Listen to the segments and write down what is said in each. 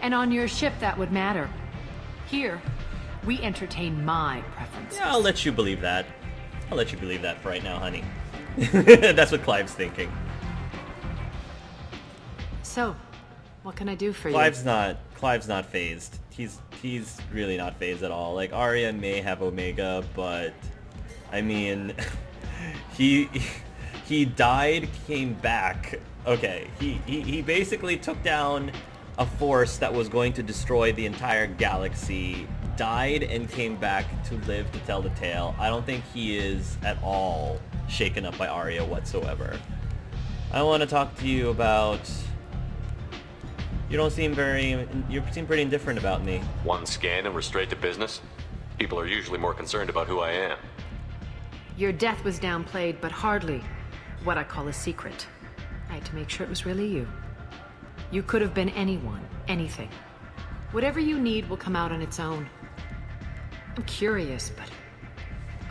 And on your ship, that would matter. Here, we entertain my preferences. Yeah, I'll let you believe that. I'll let you believe that for right now, honey. That's what Clive's thinking. So, what can I do for Clive's not phased. He's really not phased at all. Like, Aria may have Omega, but I mean, he died, came back. Okay, he basically took down a force that was going to destroy the entire galaxy, died and came back to live to tell the tale. I don't think he is at all shaken up by Aria whatsoever. I want to talk to you about... You seem pretty indifferent about me. One scan and we're straight to business? People are usually more concerned about who I am. Your death was downplayed, but hardly what I call a secret. I had to make sure it was really you. You could have been anyone, anything. Whatever you need will come out on its own. I'm curious, but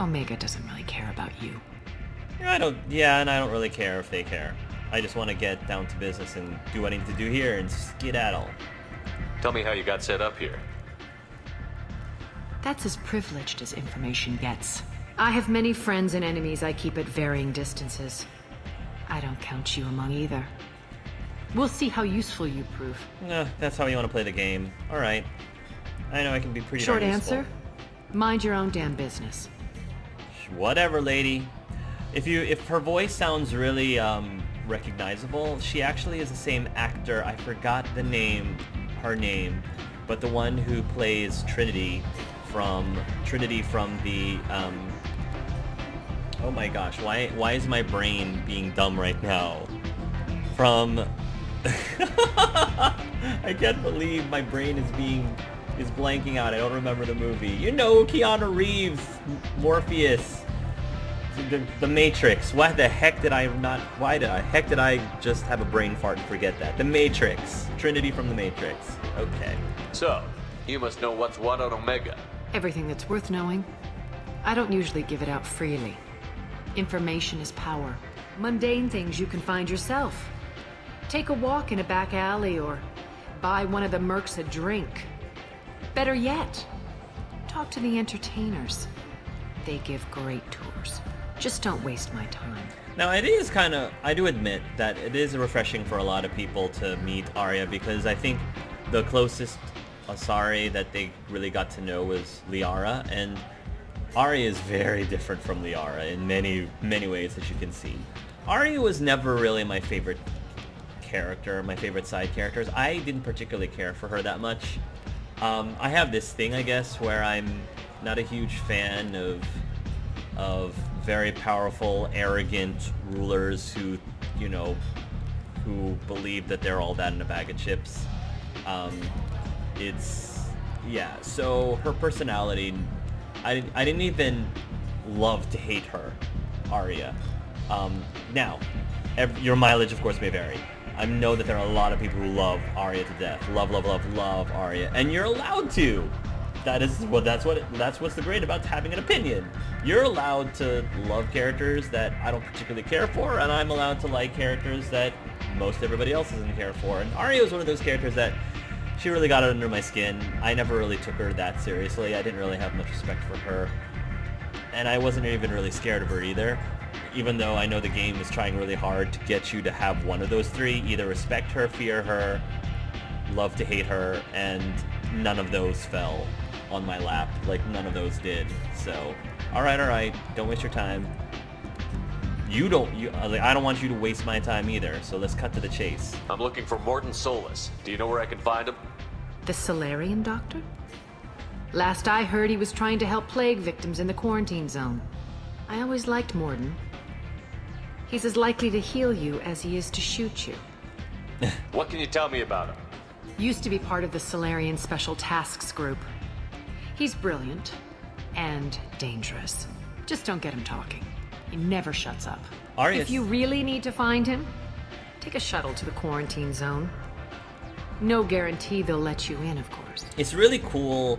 Omega doesn't really care about you. And I don't really care if they care. I just want to get down to business and do what I need to do here and skedaddle. Tell me how you got set up here. That's as privileged as information gets. I have many friends and enemies I keep at varying distances. I don't count you among either. We'll see how useful you prove. That's how you want to play the game. Alright. I know I can be pretty Short darn useful. answer? Mind your own damn business. Whatever, lady. If her voice sounds really recognizable, she actually is the same actor. I forgot her name, but the one who plays Trinity from the oh my gosh, why is my brain being dumb right now? From I can't believe my brain is blanking out. I don't remember the movie. You know, Keanu Reeves, Morpheus, the Matrix. Why the heck did I just have a brain fart and forget that? The Matrix. Trinity from the Matrix. Okay. So, you must know what's what on Omega. Everything that's worth knowing. I don't usually give it out freely. Information is power. Mundane things you can find yourself. Take a walk in a back alley or buy one of the mercs a drink. Better yet, talk to the entertainers. They give great tours. Just don't waste my time. Now, I do admit that it is refreshing for a lot of people to meet Aria, because I think the closest Asari that they really got to know was Liara, and Aria is very different from Liara in many, many ways, as you can see. Aria was never really my favorite character, my favorite side characters. I didn't particularly care for her that much. I have this thing, I guess, where I'm not a huge fan of very powerful, arrogant rulers who believe that they're all that in a bag of chips. So her personality, I didn't even love to hate her, Aria. Now, your mileage, of course, may vary. I know that there are a lot of people who love Aria to death. Love Aria. And you're allowed to. That's what's the great about having an opinion. You're allowed to love characters that I don't particularly care for, and I'm allowed to like characters that most everybody else doesn't care for. And Aria was one of those characters that she really got under my skin. I never really took her that seriously. I didn't really have much respect for her. And I wasn't even really scared of her either. Even though I know the game is trying really hard to get you to have one of those three. Either respect her, fear her, love to hate her, and none of those fell on my lap. Like, none of those did. So, alright, don't waste your time. I don't want you to waste my time either, so let's cut to the chase. I'm looking for Mordin Solus. Do you know where I can find him? The Solarian doctor? Last I heard, he was trying to help plague victims in the quarantine zone. I always liked Mordin. He's as likely to heal you as he is to shoot you. What can you tell me about him? Used to be part of the Solarian Special Tasks Group. He's brilliant and dangerous. Just don't get him talking. He never shuts up. Aria, if you really need to find him, take a shuttle to the quarantine zone. No guarantee they'll let you in, of course. It's really cool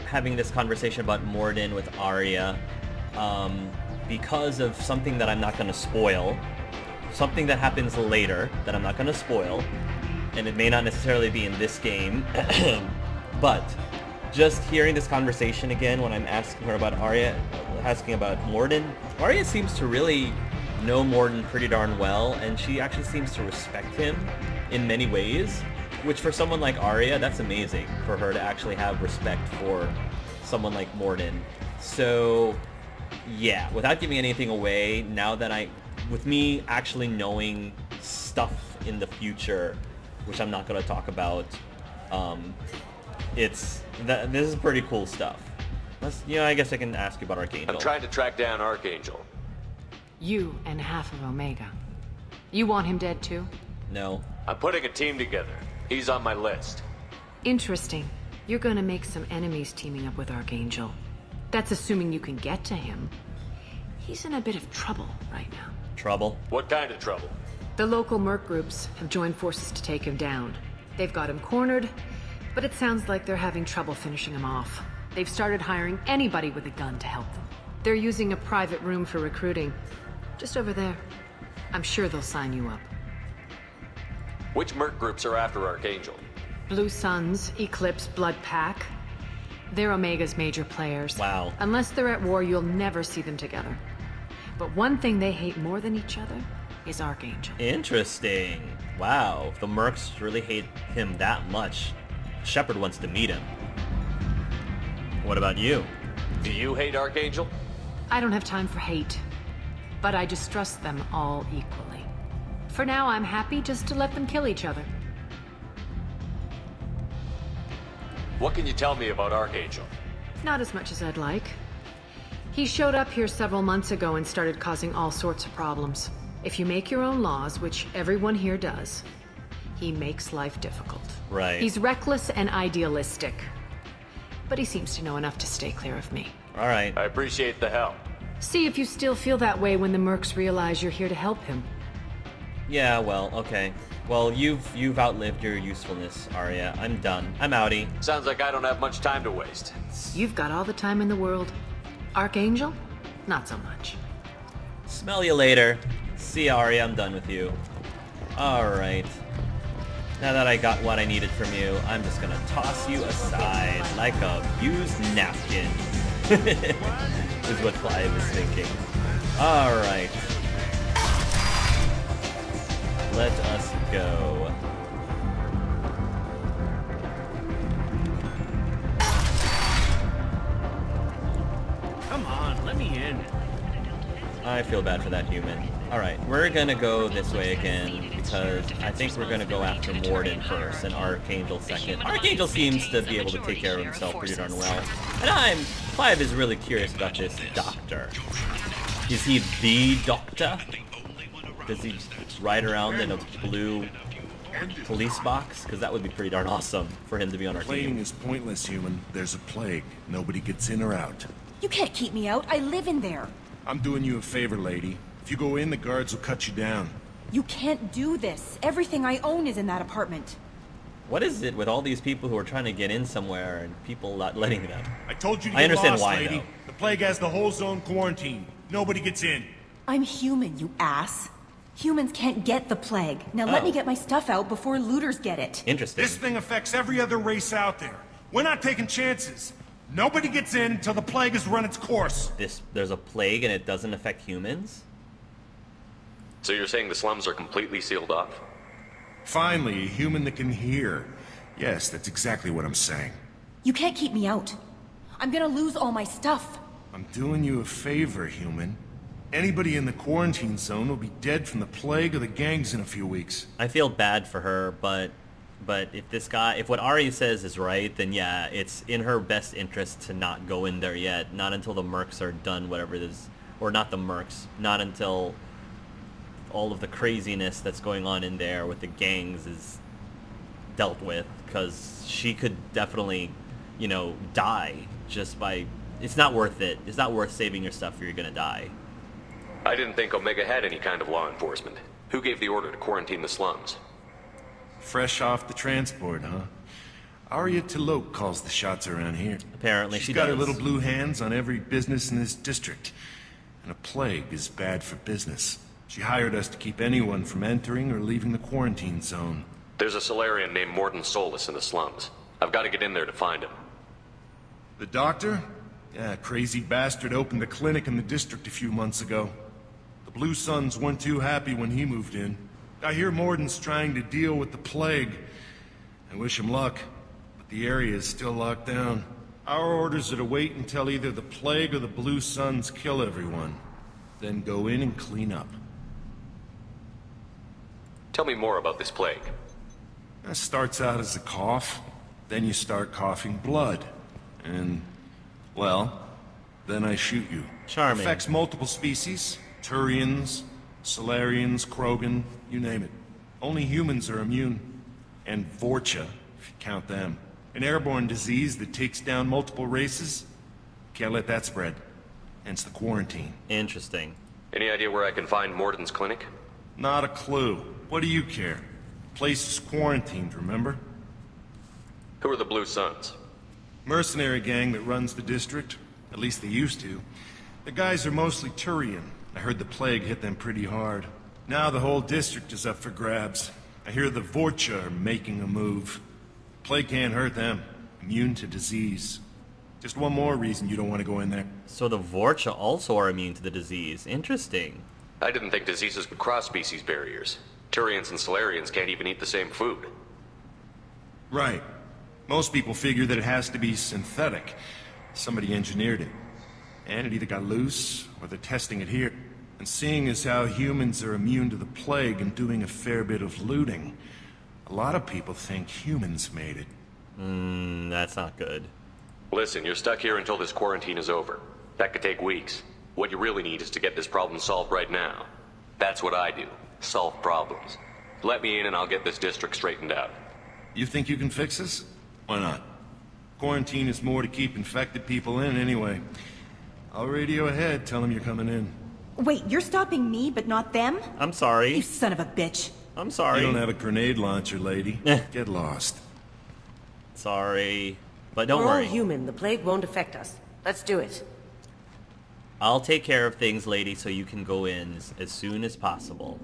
having this conversation about Mordin with Aria because of something that I'm not going to spoil. Something that happens later that I'm not going to spoil. and it may not necessarily be in this game, but just hearing this conversation again when I'm asking her about Aria, asking about Mordin, Aria seems to really know Mordin pretty darn well, and she actually seems to respect him in many ways, which for someone like Aria, that's amazing, for her to actually have respect for someone like Mordin. So, yeah, without giving anything away, now that with me actually knowing stuff in the future, which I'm not going to talk about, this is pretty cool stuff. I guess I can ask you about Archangel. I'm trying to track down Archangel. You and half of Omega. You want him dead too? No. I'm putting a team together. He's on my list. Interesting. You're gonna make some enemies teaming up with Archangel. That's assuming you can get to him. He's in a bit of trouble right now. Trouble? What kind of trouble? The local merc groups have joined forces to take him down. They've got him cornered, but it sounds like they're having trouble finishing him off. They've started hiring anybody with a gun to help them. They're using a private room for recruiting. Just over there. I'm sure they'll sign you up. Which merc groups are after Archangel? Blue Suns, Eclipse, Blood Pack. They're Omega's major players. Wow. Unless they're at war, you'll never see them together. But one thing they hate more than each other is Archangel. Interesting. Wow. If the mercs really hate him that much, Shepard wants to meet him. What about you? Do you hate Archangel? I don't have time for hate, but I distrust them all equally. For now, I'm happy just to let them kill each other. What can you tell me about Archangel? Not as much as I'd like. He showed up here several months ago and started causing all sorts of problems. If you make your own laws, which everyone here does, he makes life difficult. Right. He's reckless and idealistic. But he seems to know enough to stay clear of me. All right. I appreciate the help. See if you still feel that way when the mercs realize you're here to help him. Yeah, well, okay. Well, you've outlived your usefulness, Aria. I'm done. I'm outie. Sounds like I don't have much time to waste. You've got all the time in the world. Archangel? Not so much. Smell you later. See ya, Aria. I'm done with you. Alright. Now that I got what I needed from you, I'm just gonna toss you aside like a used napkin. Is what Clive is thinking. Alright. Let us go. Come on, let me in. I feel bad for that human. Alright, we're gonna go this way again, because I think we're gonna go after Mordin first, and Archangel second. Archangel seems to be able to take care of himself pretty darn well. And Clive is really curious about this doctor. Is he the doctor? Does he ride around in a blue police box? Because that would be pretty darn awesome for him to be on our Playing team. is pointless, human. There's a plague. Nobody gets in or out. You can't keep me out. I live in there. I'm doing you a favor, lady. If you go in, the guards will cut you down. You can't do this. Everything I own is in that apartment. What is it with all these people who are trying to get in somewhere and people not letting them? I told you to I get understand lost, why, lady. though. The plague has the whole zone quarantined. Nobody gets in. I'm human, you ass. Humans can't get the plague. Now let Oh. me get my stuff out before looters get it. Interesting. This thing affects every other race out there. We're not taking chances. Nobody gets in until the plague has run its course. There's a plague and it doesn't affect humans? So you're saying the slums are completely sealed off? Finally, a human that can hear. Yes, that's exactly what I'm saying. You can't keep me out. I'm gonna lose all my stuff. I'm doing you a favor, human. Anybody in the quarantine zone will be dead from the plague or the gangs in a few weeks. I feel bad for her, but if what Ari says is right, then yeah, it's in her best interest to not go in there yet. Not until the mercs are done, whatever it is. Or not the mercs. Not until all of the craziness that's going on in there with the gangs is dealt with. Because she could definitely, die just by... It's not worth it. It's not worth saving your stuff if you're gonna die. I didn't think Omega had any kind of law enforcement. Who gave the order to quarantine the slums? Fresh off the transport, huh? Aria Taloke calls the shots around here. Apparently She's she got does. her little blue hands on every business in this district. And a plague is bad for business. She hired us to keep anyone from entering or leaving the quarantine zone. There's a Solarian named Mordin Solus in the slums. I've got to get in there to find him. The doctor? Yeah, crazy bastard opened a clinic in the district a few months ago. The Blue Suns weren't too happy when he moved in. I hear Mordin's trying to deal with the plague. I wish him luck, but the area is still locked down. Our orders are to wait until either the plague or the Blue Suns kill everyone. Then go in and clean up. Tell me more about this plague. That starts out as a cough, then you start coughing blood. And, well, then I shoot you. Charming. Affects multiple species. Turians, Solarians, Krogan, you name it. Only humans are immune. And Vorcha, if you count them. An airborne disease that takes down multiple races. Can't let that spread. Hence the quarantine. Interesting. Any idea where I can find Mordin's clinic? Not a clue. What do you care? Place is quarantined, remember? Who are the Blue Suns? Mercenary gang that runs the district. At least they used to. The guys are mostly Turian. I heard the plague hit them pretty hard. Now the whole district is up for grabs. I hear the Vorcha are making a move. Plague can't hurt them. Immune to disease. Just one more reason you don't want to go in there. So the Vorcha also are immune to the disease. Interesting. I didn't think diseases could cross species barriers. Turians and Solarians can't even eat the same food. Right. Most people figure that it has to be synthetic. Somebody engineered it. And it either got loose, or they're testing it here. And seeing as how humans are immune to the plague and doing a fair bit of looting, a lot of people think humans made it. That's not good. Listen, you're stuck here until this quarantine is over. That could take weeks. What you really need is to get this problem solved right now. That's what I do. Solve problems. Let me in and I'll get this district straightened out. You think you can fix this? Why not? Quarantine is more to keep infected people in anyway. I'll radio ahead, tell them you're coming in. Wait, you're stopping me, but not them? I'm You sorry. son of a bitch. I'm sorry. You don't have a grenade launcher, lady. Get lost. Sorry. But don't We're all worry. human. The plague won't affect us. Let's do it. I'll take care of things, lady, so you can go in as soon as possible.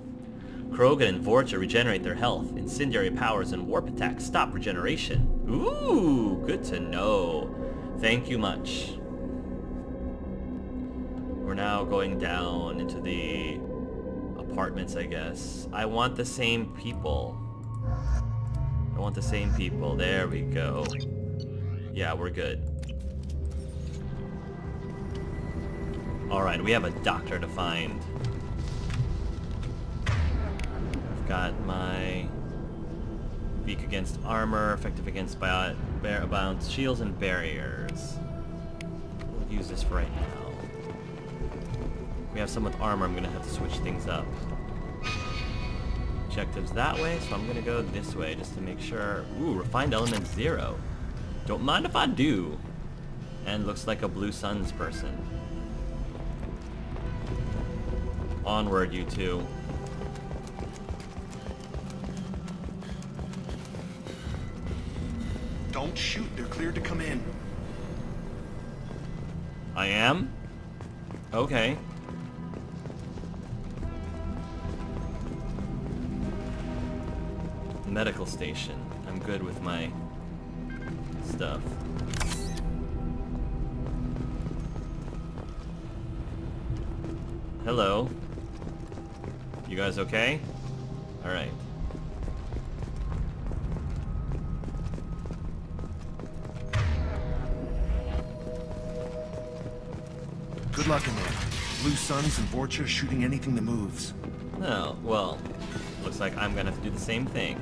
Krogan and Vorcha regenerate their health. Incendiary powers and warp attacks stop regeneration. Ooh, good to know. Thank you much. We're now going down into the apartments, I guess. I want the same people. I want the same people. There we go. Yeah, we're good. Alright, we have a doctor to find. I've got my beak against armor, effective against bound shields and barriers. We'll use this for right now. We have some with armor, I'm gonna have to switch things up. Objectives that way, so I'm gonna go this way just to make sure. Ooh, refined element 0. Don't mind if I do. And looks like a Blue Suns person. Onward, you two. Don't shoot, they're cleared to come in. I am? Okay. Medical station. I'm good with my stuff. Hello. You guys okay? Alright. Good luck in there. Blue Suns and Vorcha shooting anything that moves. Oh, well. Looks like I'm gonna have to do the same thing.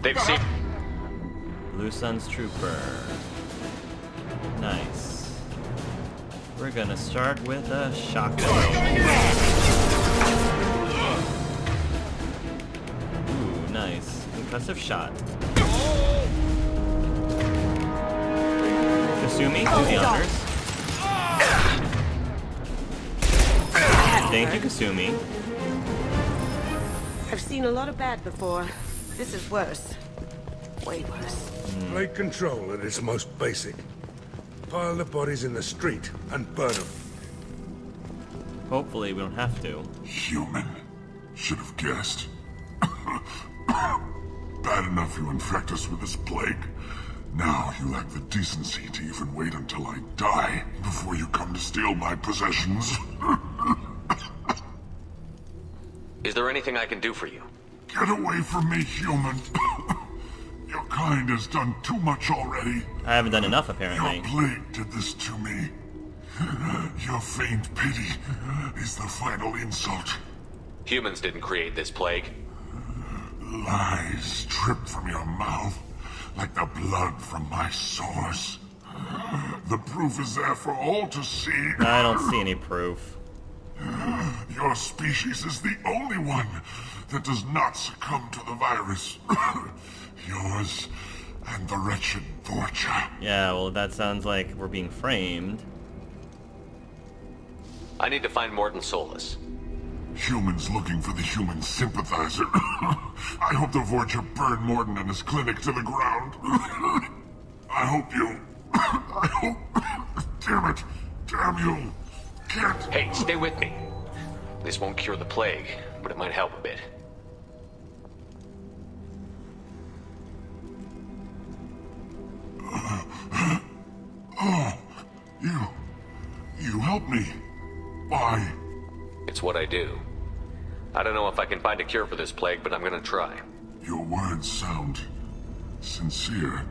They've seen... Blue Suns Trooper. Nice. We're gonna start with a shotgun. Ooh, nice. Concussive shot. Kasumi, do the honors. Thank you, Kasumi. I've seen a lot of bad before. This is worse. Way worse. Plague control at its most basic. Pile the bodies in the street and burn them. Hopefully we don't have to. Human. Should have guessed. Bad enough you infect us with this plague. Now you lack the decency to even wait until I die before you come to steal my possessions. Is there anything I can do for you? Get away from me, human. Your kind has done too much already. I haven't done enough, apparently. Your plague did this to me. Your feigned pity is the final insult. Humans didn't create this plague. Lies drip from your mouth like the blood from my sores. The proof is there for all to see. I don't see any proof. Your species is the only one that does not succumb to the virus. Yours and the wretched Vorcha. Yeah, well, that sounds like we're being framed. I need to find Mordin Solus. Humans looking for the human sympathizer. I hope the Vorcha burn Mordin and his clinic to the ground. I hope you... I hope... Damn it. Damn you. Can't... Hey, stay with me. This won't cure the plague, but it might help a bit. You help me. Why? It's what I do. I don't know if I can find a cure for this plague, but I'm gonna try. Your words sound sincere.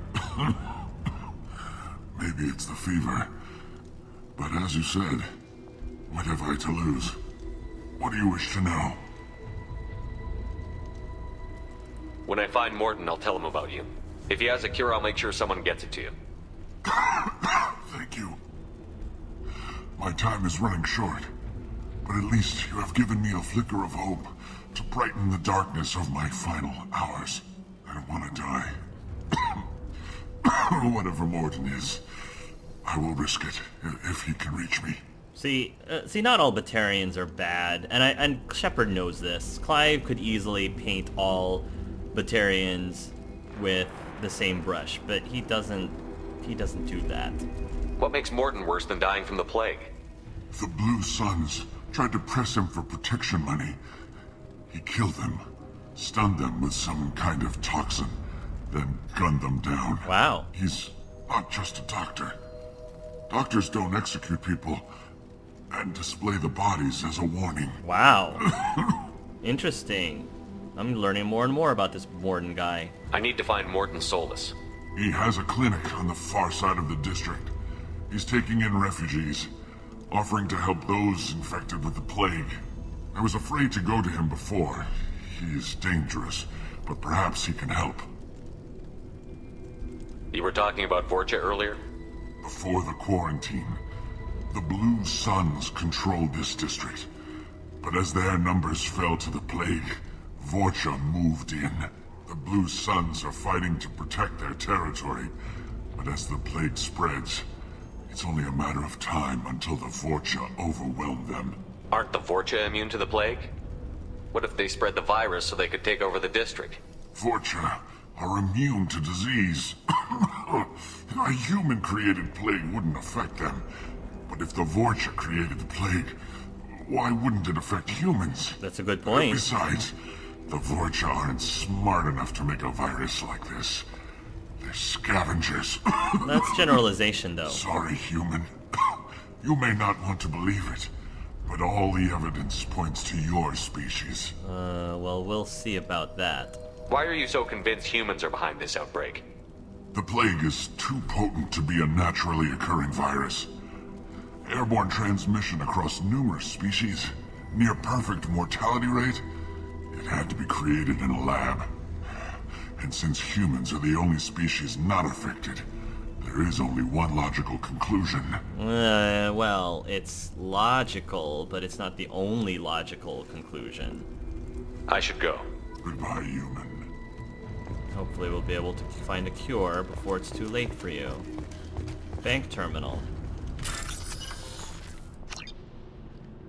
Maybe it's the fever. But as you said, what have I to lose? What do you wish to know? When I find Mordin, I'll tell him about you. If he has a cure, I'll make sure someone gets it to you. Thank you. My time is running short, but at least you have given me a flicker of hope to brighten the darkness of my final hours. I don't want to die. Whatever Mordin is, I will risk it if he can reach me. See, not all Batarians are bad, and Shepard knows this. Clive could easily paint all Batarians with the same brush, but he doesn't do that. What makes Mordin worse than dying from the plague? The Blue Suns tried to press him for protection money. He killed them, stunned them with some kind of toxin, then gunned them down. Wow. He's not just a doctor. Doctors don't execute people and display the bodies as a warning. Wow. Interesting. I'm learning more and more about this Mordin guy. I need to find Mordin Solus. He has a clinic on the far side of the district. He's taking in refugees, offering to help those infected with the plague. I was afraid to go to him before. He is dangerous, but perhaps he can help. You were talking about Vorcha earlier? Before the quarantine, the Blue Suns controlled this district. But as their numbers fell to the plague, Vorcha moved in. The Blue Suns are fighting to protect their territory, but as the plague spreads, it's only a matter of time until the Vorcha overwhelm them. Aren't the Vorcha immune to the plague? What if they spread the virus so they could take over the district? Vorcha are immune to disease. A human-created plague wouldn't affect them. But if the Vorcha created the plague, why wouldn't it affect humans? That's a good point. Besides, the Vorcha aren't smart enough to make a virus like this. They're scavengers. That's generalization, though. Sorry, human. You may not want to believe it, but all the evidence points to your species. Well, we'll see about that. Why are you so convinced humans are behind this outbreak? The plague is too potent to be a naturally occurring virus. Airborne transmission across numerous species, near perfect mortality rate. It had to be created in a lab. And since humans are the only species not affected, there is only one logical conclusion. Well, it's logical, but it's not the only logical conclusion. I should go. Goodbye, human. Hopefully we'll be able to find a cure before it's too late for you. Bank terminal.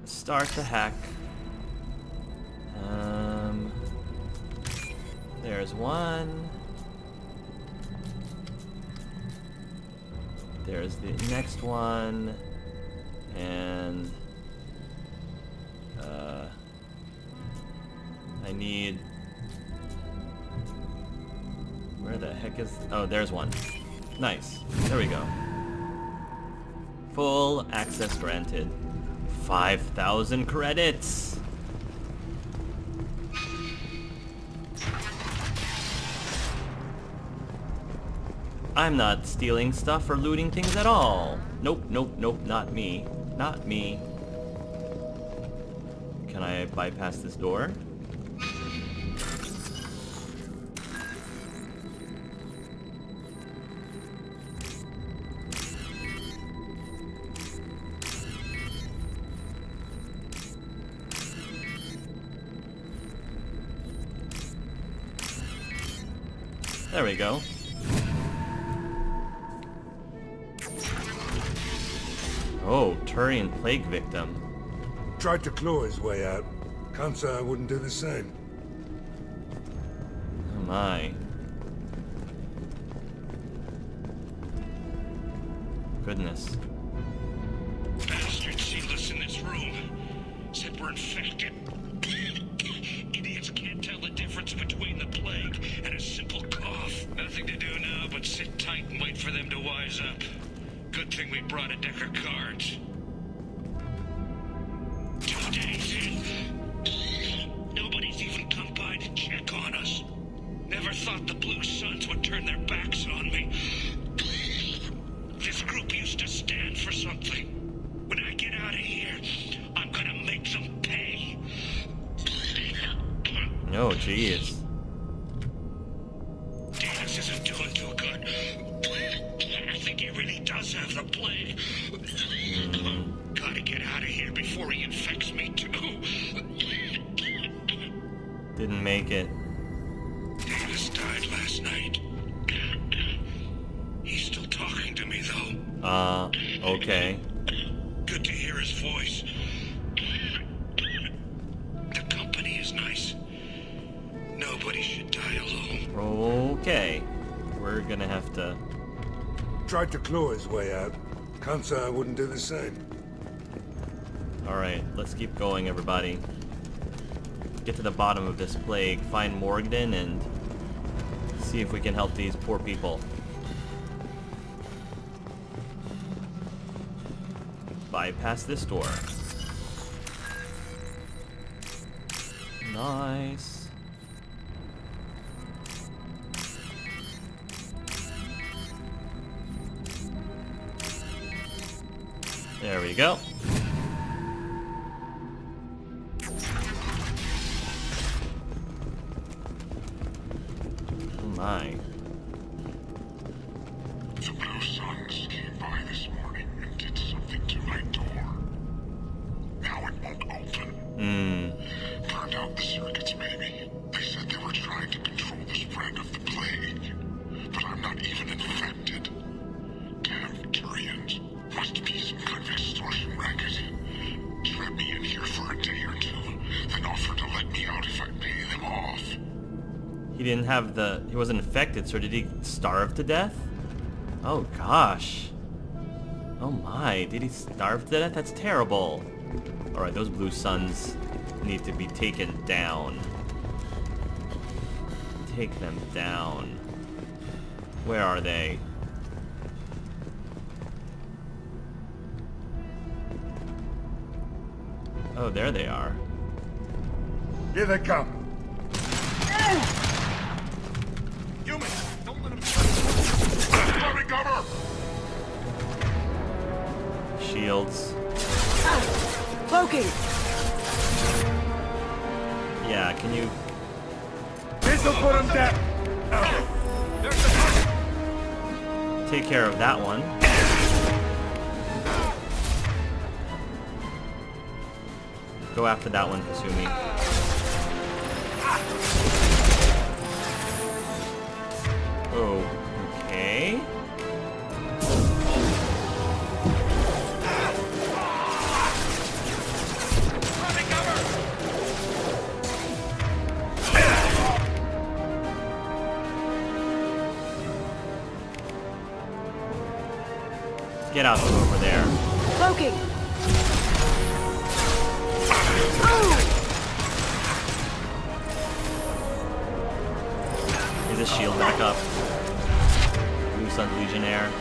Start the hack. There's one. There's the next one. And I need Where the heck is... Oh, there's one. Nice. There we go. Full access granted. 5,000 credits! I'm not stealing stuff or looting things at all. Nope, nope, nope, not me. Not me. Can I bypass this door? There we go. Oh, Turian plague victim. Tried to claw his way out. Can't say I wouldn't do the same. Oh my. Goodness. Bastard sealed us in this room. Said we're infected. Idiots can't tell the difference between the plague and a simple cough. Nothing to do now but sit tight and wait for them to wise up. Good thing we brought a deck of cards. 2 days in. Nobody's even come by to check on us. Never thought the Blue Suns would turn their backs on me. This group used to stand for something. When I get out of here, I'm gonna make them pay. Oh, jeez. Davis isn't doing too good. I think he really does have the plague. Gotta get out of here before he infects me too. Didn't make it. Davis died last night. He's still talking to me though. Okay. Good to hear his voice. The company is nice. Nobody should die alone. Okay. We're gonna have to... Tried to claw his way out. Can't say I wouldn't do the same. Alright, let's keep going, everybody. Get to the bottom of this plague, find Morgden, and see if we can help these poor people. Bypass this door. Nice. There we go. Oh my. The Blue Suns came by this morning and did something to my door. Now it won't open. Burned out the circuits, maybe. They said they were trying to control the spread of the plague. But I'm not even infected. Damn Turians. Must be some kind of extortion racket. Trap me in here for a day or two, then offer to let me out if I pay them off. He didn't have the... He wasn't infected, so did he starve to death? Oh gosh. Oh my, did he starve to death? That's terrible. Alright, those Blue Suns need to be taken down. Take them down. Where are they? Oh, there they are. Here they come. Humans, don't let them... Let me cover! Shields. Cloaking! Yeah, can you... This'll put them down. take care of that one? Go after that one, Kasumi. Okay. Get out from over there. Cloaking! Is his shield back up. Blue Sun's Legionnaire.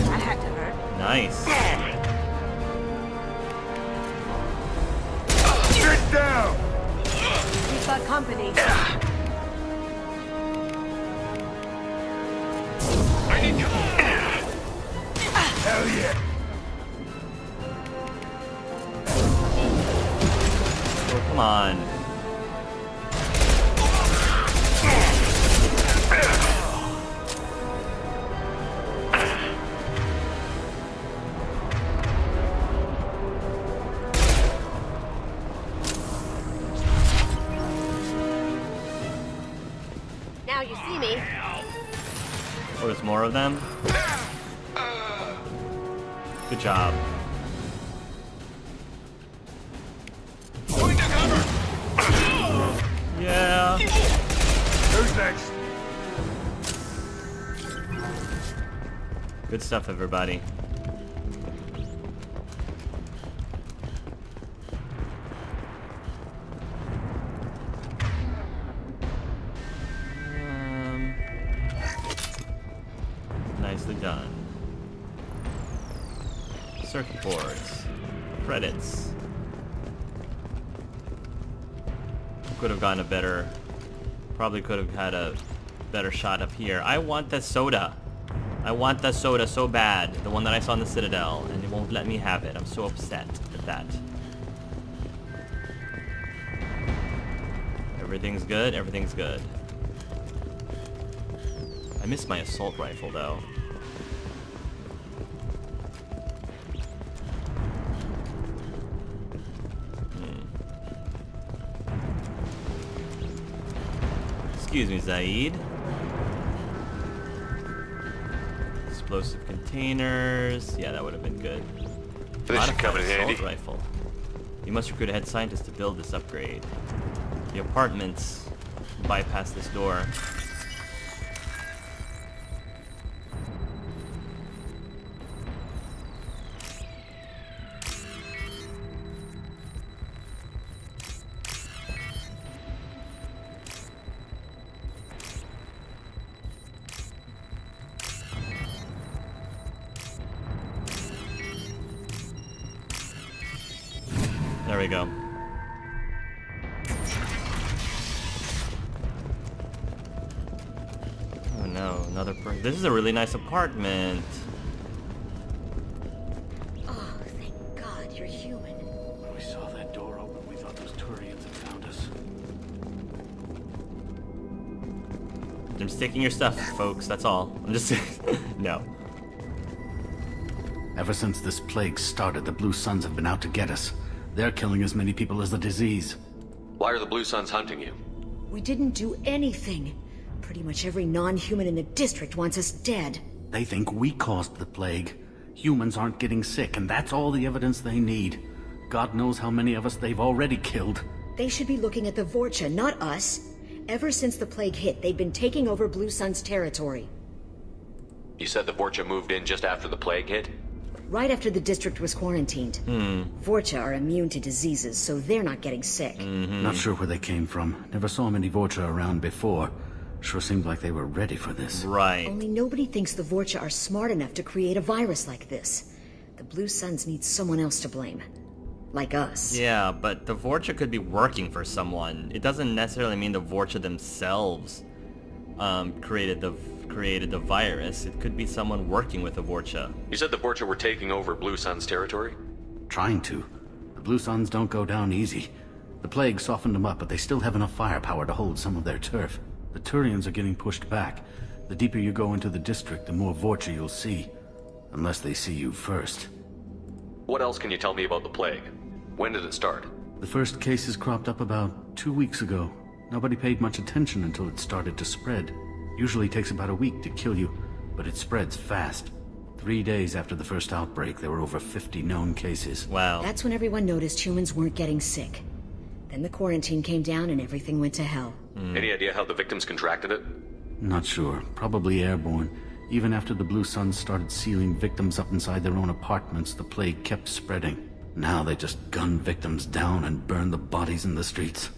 That had to hurt. Nice. Get down! We've got company. I need cover! Hell yeah! Oh, come on. Now you see me. Oh, there's more of them? Good job. Going to cover! Yeah. Who's next? Good stuff, everybody. Nicely done. Circuit boards. Credits. Could have gotten a better... Probably could have had a better shot up here. I want the soda. I want the soda so bad. The one that I saw in the Citadel. And it won't let me have it. I'm so upset at that. Everything's good. Everything's good. I missed my assault rifle, though. Excuse me, Zaid. Explosive containers. Yeah, that would have been good. This should come in handy. Assault rifle. You must recruit a head scientist to build this upgrade. The apartments bypass this door. There we go. Oh no, another this is a really nice apartment. Oh, thank God you're human. When we saw that door open, we thought those Turians had found us. I'm just taking your stuff, folks, that's all. I'm just no. Ever since this plague started, the Blue Suns have been out to get us. They're killing as many people as the disease. Why are the Blue Suns hunting you? We didn't do anything. Pretty much every non-human in the district wants us dead. They think we caused the plague. Humans aren't getting sick, and that's all the evidence they need. God knows how many of us they've already killed. They should be looking at the Vorcha, not us. Ever since the plague hit, they've been taking over Blue Sun's territory. You said the Vorcha moved in just after the plague hit? Right after the district was quarantined. Vorcha are immune to diseases, so they're not getting sick. Not sure where they came from. Never saw many Vorcha around before. Sure seemed like they were ready for this. Right. Only nobody thinks the Vorcha are smart enough to create a virus like this. The Blue Suns need someone else to blame. Like us. Yeah, but the Vorcha could be working for someone. It doesn't necessarily mean the Vorcha themselves created the virus. It could be someone working with the Vorcha. You said the Vorcha were taking over Blue Sun's territory? Trying to. The Blue Suns don't go down easy. The plague softened them up, but they still have enough firepower to hold some of their turf. The Turians are getting pushed back. The deeper you go into the district, the more Vorcha you'll see. Unless they see you first. What else can you tell me about the plague? When did it start? The first cases cropped up about 2 weeks ago. Nobody paid much attention until it started to spread. Usually takes about a week to kill you, but it spreads fast. 3 days after the first outbreak, there were over 50 known cases. Wow. That's when everyone noticed humans weren't getting sick. Then the quarantine came down and everything went to hell. Any idea how the victims contracted it? Not sure. Probably airborne. Even after the Blue Suns started sealing victims up inside their own apartments, the plague kept spreading. Now they just gun victims down and burn the bodies in the streets.